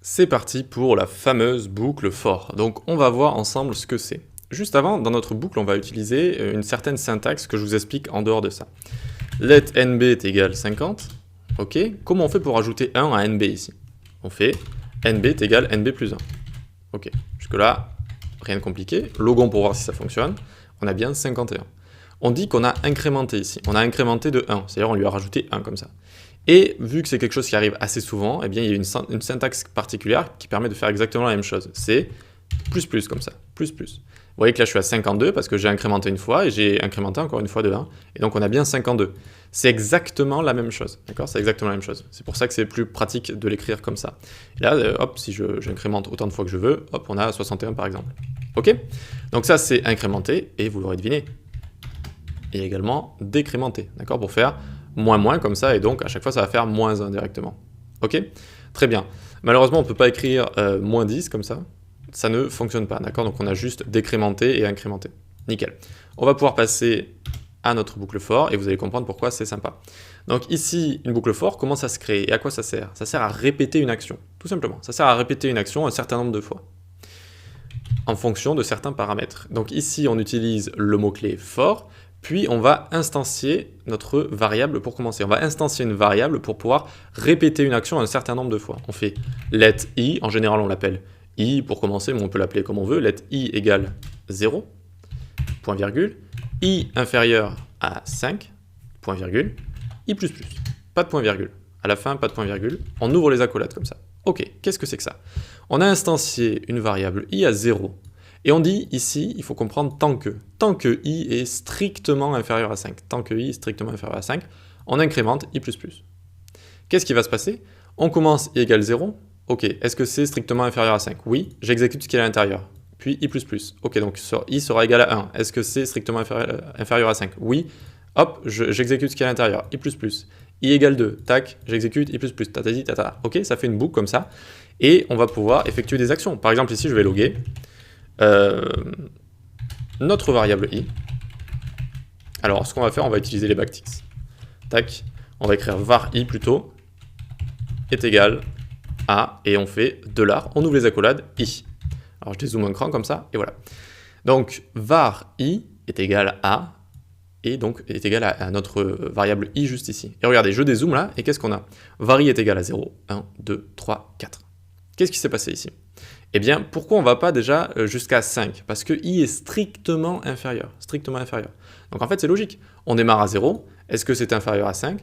C'est parti pour la fameuse boucle for. Donc on va voir ensemble ce que c'est. Juste avant, dans notre boucle, on va utiliser une certaine syntaxe que je vous explique en dehors de ça. Let nb est égal 50. Ok. Comment on fait pour ajouter 1 à nb ici? On fait nb est égal nb plus 1. Ok. Jusque-là, rien de compliqué. Logon pour voir si ça fonctionne. On a bien 51. On dit qu'on a incrémenté ici. On a incrémenté de 1. C'est-à-dire on lui a rajouté 1 comme ça. Et vu que c'est quelque chose qui arrive assez souvent, eh bien, il y a une syntaxe particulière qui permet de faire exactement la même chose. C'est plus comme ça, plus. Vous voyez que là, je suis à 52 parce que j'ai incrémenté une fois et j'ai incrémenté encore une fois de 1. Et donc, on a bien 52. C'est exactement la même chose, d'accord? C'est exactement la même chose. C'est pour ça que c'est plus pratique de l'écrire comme ça. Et là, hop, si j'incrémente autant de fois que je veux, hop, on a 61 par exemple. Ok? Donc ça, c'est incrémenté et vous l'aurez deviné. Et également décrémenté, d'accord? Pour faire moins comme ça, et donc à chaque fois ça va faire moins 1 directement. Ok? Très bien. Malheureusement, on ne peut pas écrire moins 10 comme ça ne fonctionne pas, d'accord? Donc on a juste décrémenté et incrémenté. Nickel. On va pouvoir passer à notre boucle for, et vous allez comprendre pourquoi c'est sympa. Donc ici, une boucle for, comment ça se crée et à quoi ça sert? Ça sert à répéter une action, tout simplement. Ça sert à répéter une action un certain nombre de fois, en fonction de certains paramètres. Donc ici, on utilise le mot-clé for, puis on va instancier notre variable pour commencer. On va instancier une variable pour pouvoir répéter une action un certain nombre de fois. On fait let i, en général on l'appelle i pour commencer, mais on peut l'appeler comme on veut. Let i égale 0, point virgule, i inférieur à 5, point virgule, i++, pas de point virgule. À la fin, pas de point virgule. On ouvre les accolades comme ça. Ok, qu'est-ce que c'est que ça? On a instancié une variable i à 0. Et on dit ici, il faut comprendre tant que i est strictement inférieur à 5. Tant que i est strictement inférieur à 5, on incrémente i++. Qu'est-ce qui va se passer? On commence i égale 0. Ok, est-ce que c'est strictement inférieur à 5? Oui, j'exécute ce qui est à l'intérieur. Puis i++. Ok, donc i sera égal à 1. Est-ce que c'est strictement inférieur à 5? Oui. Hop, j'exécute ce qui est à l'intérieur. i++. i égale 2. Tac, j'exécute i++. Tatati, tata. Ok, ça fait une boucle comme ça. Et on va pouvoir effectuer des actions. Par exemple, ici, je vais loguer. Notre variable i. Alors, ce qu'on va faire, on va utiliser les backticks. Tac, on va écrire var i plutôt est égal à, et on fait $, on ouvre les accolades, i. Alors, je dézoome un cran comme ça, et voilà. Donc, var i est égal à, et donc est égal à notre variable i juste ici. Et regardez, je dézoome là, et qu'est-ce qu'on a? Var i est égal à 0, 1, 2, 3, 4. Qu'est-ce qui s'est passé ici? Eh bien, pourquoi on ne va pas déjà jusqu'à 5? Parce que i est strictement inférieur. Donc en fait, c'est logique. On démarre à 0. Est-ce que c'est inférieur à 5?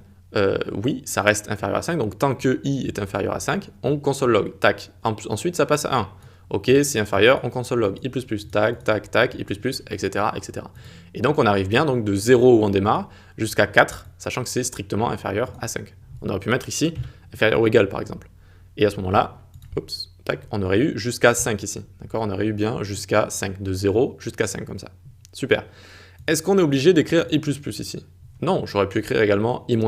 Oui, ça reste inférieur à 5. Donc tant que i est inférieur à 5, on console log. Tac. Ensuite, ça passe à 1. Ok, c'est inférieur, on console log. i++, tac, tac, tac, i++, etc., etc. Et donc on arrive bien donc de 0 où on démarre jusqu'à 4, sachant que c'est strictement inférieur à 5. On aurait pu mettre ici inférieur ou égal, par exemple. Et à ce moment-là, oups, tac, on aurait eu jusqu'à 5 ici. D'accord? On aurait eu bien jusqu'à 5, de 0 jusqu'à 5 comme ça. Super. Est-ce qu'on est obligé d'écrire i++ ici? Non, j'aurais pu écrire également i-,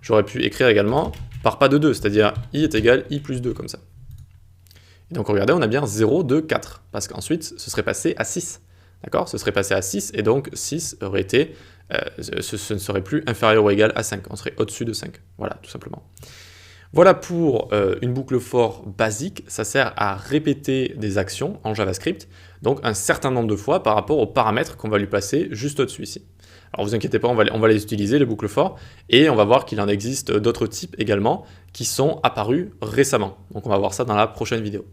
j'aurais pu écrire également par pas de 2, c'est-à-dire i est égal i+2 comme ça. Et donc regardez, on a bien 0, 2, 4, parce qu'ensuite ce serait passé à 6. D'accord? Ce serait passé à 6, et donc 6 aurait été, ce ne serait plus inférieur ou égal à 5, on serait au-dessus de 5. Voilà, tout simplement. Voilà pour une boucle for basique, ça sert à répéter des actions en JavaScript, donc un certain nombre de fois par rapport aux paramètres qu'on va lui placer juste au-dessus ici. Alors vous inquiétez pas, on va les utiliser, les boucles for, et on va voir qu'il en existe d'autres types également qui sont apparus récemment. Donc on va voir ça dans la prochaine vidéo.